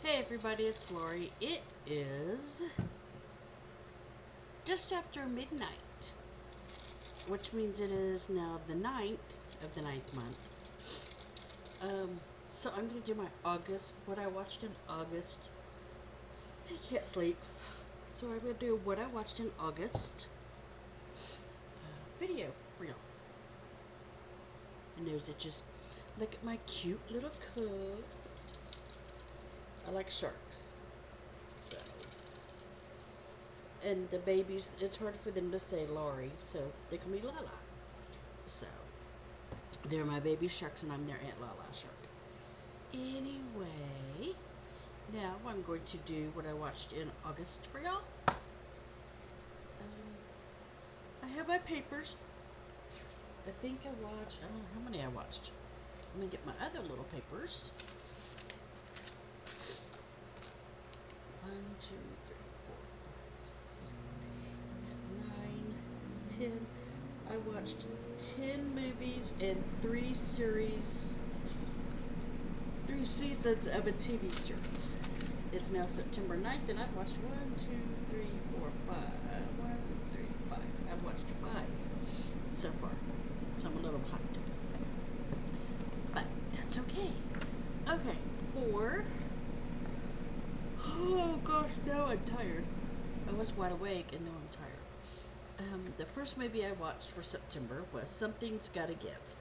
Hey everybody, it's Lori. It is just after midnight, which means it is now the 9th of the ninth month. So I'm going to do my August, what I watched in August. I can't sleep. So I'm going to do what I watched in August video for y'all. And those that just look at my cute little cup. I like sharks. So. And the babies, it's hard for them to say Laurie, so they call me Lala. So, they're my baby sharks, and I'm their Aunt Lala shark. Anyway, now I'm going to do what I watched in August for y'all. I have my papers. I think I watched, I don't know how many I watched. I'm going to get my other little papers. 1, 2, 3, 4, 5, 6, 7, 8, 9, 10. I watched 10 movies and 3 seasons of a TV series. It's now September 9th, and I've watched 1, 2, 3, 4, 5. 1, 3, 5. I've watched 5 so far, so I'm a little behind. But that's okay. Okay, 4. Oh gosh, now I'm tired. I was wide awake, and now I'm tired. The first movie I watched for September was Something's Gotta Give.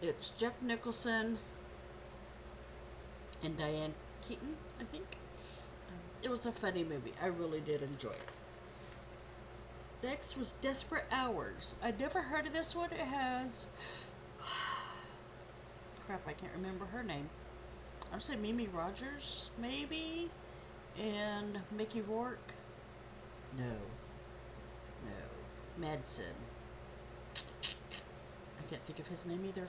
It's Jack Nicholson and Diane Keaton, I think. It was a funny movie. I really did enjoy it. Next was Desperate Hours. I'd never heard of this one. It has... crap, I can't remember her name. I would say Mimi Rogers, maybe? And Mickey Rourke? No. Madsen. I can't think of his name either.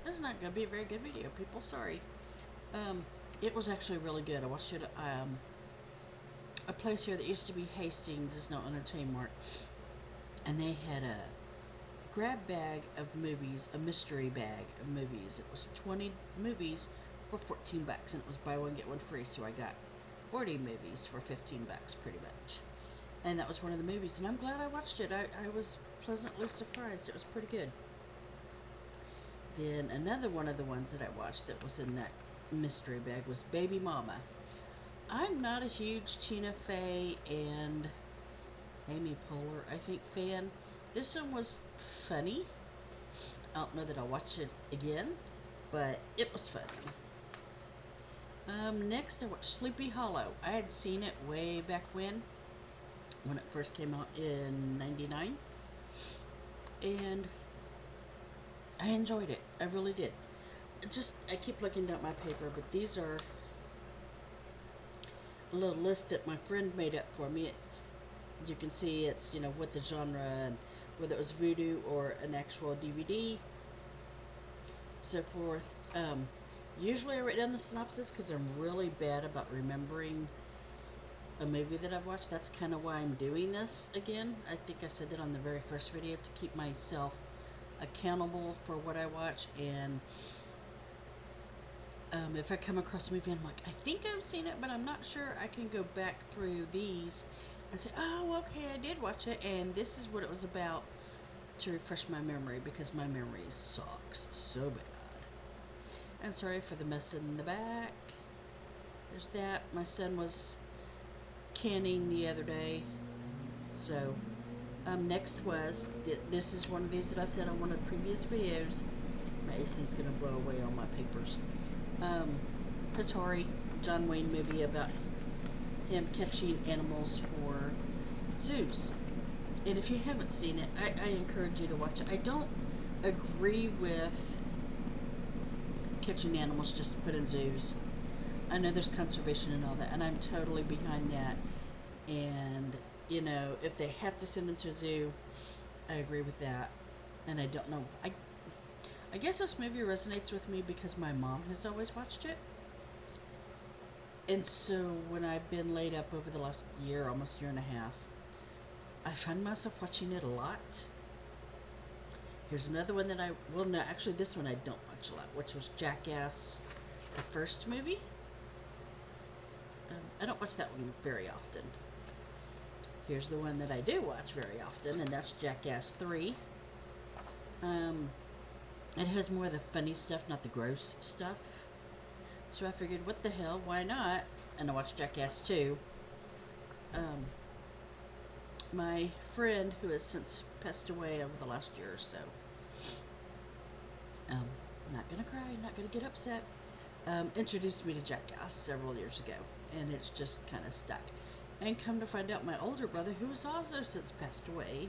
This is not going to be a very good video, people. Sorry. It was actually really good. I watched it at a place here that used to be Hastings is now Entertainment Mart. And they had a grab bag of movies, a mystery bag of movies. It was 20 movies for $14, and it was buy one, get one free. So I got 40 movies for $15, pretty much. And that was one of the movies, and I'm glad I watched it. I was pleasantly surprised. It was pretty good. Then another one of the ones that I watched that was in that mystery bag was Baby Mama. I'm not a huge Tina Fey and Amy Poehler, I think, fan. This one was funny. I don't know that I'll watch it again, but it was fun. Next, I watched Sleepy Hollow. I had seen it way back when it first came out in '99, and I enjoyed it. I really did. I keep looking down at my paper, but these are a little list that my friend made up for me. It's, you can see it's, what the genre and whether it was voodoo or an actual DVD, so forth. Usually I write down the synopsis because I'm really bad about remembering a movie that I've watched. That's kind of why I'm doing this again. I think I said that on the very first video, to keep myself accountable for what I watch. And if I come across a movie and I'm like, I think I've seen it, but I'm not sure, I can go back through these and say, oh, okay, I did watch it, and this is what it was about, to refresh my memory, because my memory sucks so bad. And sorry for the mess in the back. There's that. My son was canning the other day. So, next was, this is one of these that I said on one of the previous videos. My AC is going to blow away all my papers. Hattori, John Wayne movie about him catching animals for zoos. And if you haven't seen it, I encourage you to watch it. I don't agree with catching animals just to put in zoos. I know there's conservation and all that, and I'm totally behind that. And, if they have to send them to a zoo, I agree with that. And I don't know. I guess this movie resonates with me because my mom has always watched it. And so when I've been laid up over the last year, almost year and a half, I find myself watching it a lot. Here's another one that actually this one I don't watch a lot, which was Jackass, the first movie. I don't watch that one very often. Here's the one that I do watch very often, and that's Jackass 3. Um, it has more of the funny stuff, not the gross stuff. So I figured, what the hell, why not? And I watched Jackass 2. My friend, who has since passed away over the last year or so, not gonna cry, not gonna get upset, introduced me to Jackass several years ago, and it's just kind of stuck. And come to find out, my older brother, who has also since passed away,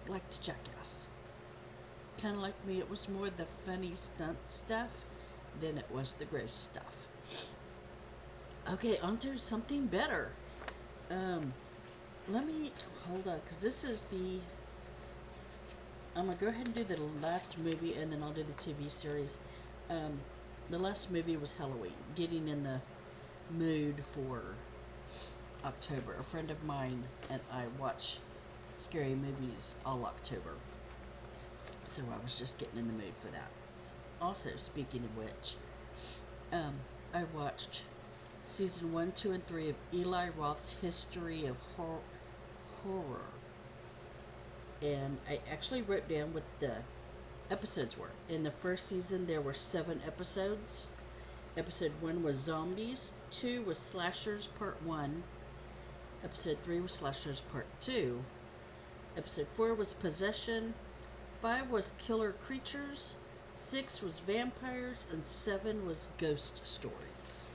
liked Jackass. Kind of like me, it was more the funny stunt stuff than it was the gross stuff. Okay, on to something better. Let me hold on, because this is the. I'm gonna go ahead and do the last movie, and then I'll do the TV series. The last movie was Halloween. Getting in the mood for October. A friend of mine and I watch scary movies all October, so I was just getting in the mood for that. Also, speaking of which, I watched season 1, 2, and 3 of Eli Roth's History of Horror. And I actually wrote down what the episodes were. In the first season, there were 7 episodes. Episode 1 was Zombies, 2 was Slashers Part 1, Episode 3 was Slashers Part 2, Episode 4 was Possession, 5 was Killer Creatures, 6 was Vampires, and 7 was Ghost Stories.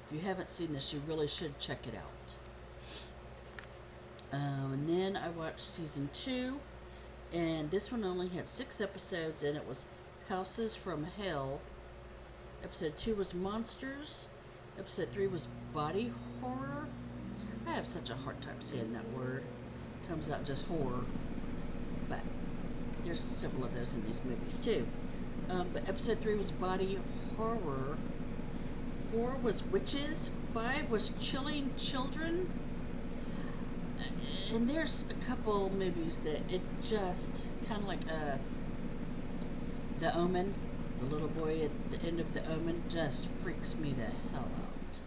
If you haven't seen this, you really should check it out. And then I watched season 2, and this one only had 6 episodes, and it was Houses from Hell. Episode 2 was Monsters. Episode 3 was Body Horror. I have such a hard time saying that word. It comes out just horror. But there's several of those in these movies too. But episode 3 was Body Horror. 4 was Witches. 5 was Chilling Children. And there's a couple movies that it just kind of like The Omen. The little boy at the end of The Omen just freaks me the hell out.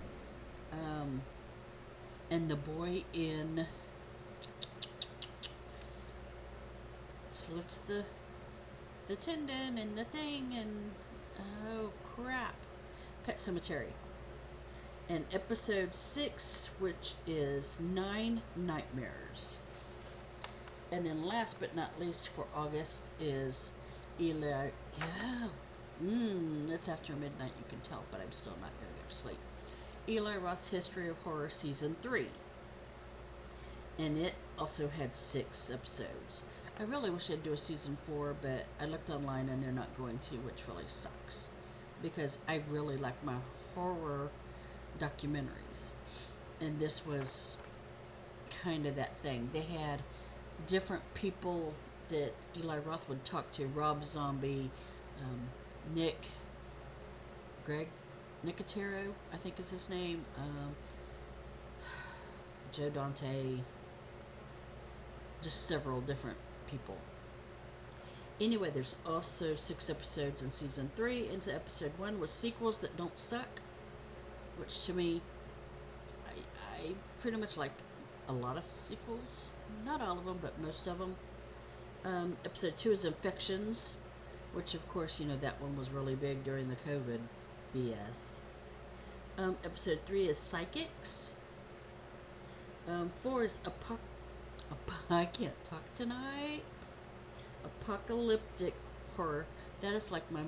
And the boy in slits the tendon and the thing, and oh crap, Pet Sematary. And episode 6, which is 9 Nightmares. And then last but not least for August is Eli. It's after midnight, you can tell, but I'm still not going to go to sleep. Eli Roth's History of Horror Season 3. And it also had 6 episodes. I really wish they'd do a Season 4, but I looked online and they're not going to, which really sucks. Because I really like my horror documentaries. And this was kind of that thing. They had different people that Eli Roth would talk to. Rob Zombie, Greg Nicotero, I think is his name, Joe Dante, just several different people. Anyway, there's also 6 episodes in season 3. Into episode 1 was Sequels That Don't Suck, which to me, I pretty much like a lot of sequels. Not all of them, but most of them. Episode 2 is Infections, which of course, you know, that one was really big during the COVID BS. Episode 3 is Psychics. 4 is I can't talk tonight. Apocalyptic horror. That is like one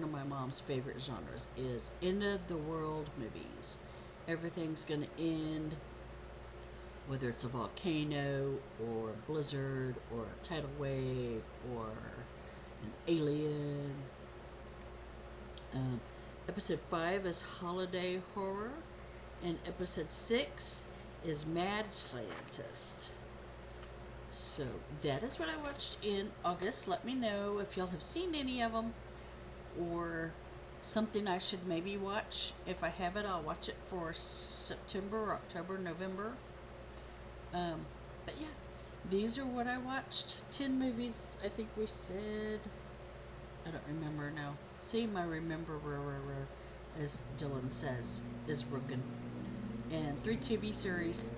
of my mom's favorite genres is end of the world movies. Everything's gonna end, whether it's a volcano or a blizzard or a tidal wave or an alien. Episode 5 is Holiday Horror, and episode 6 is Mad Scientist. So that is what I watched in August. Let me know if y'all have seen any of them or something I should maybe watch. If I have it, I'll watch it for September, October, November. But yeah, these are what I watched. 10 movies, I think we said. I don't remember now. See, my remember. as Dylan says, is broken. And 3 TV series.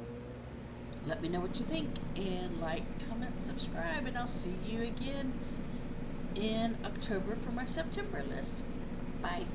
Let me know what you think, and like, comment, subscribe, and I'll see you again in October for my September list. Bye.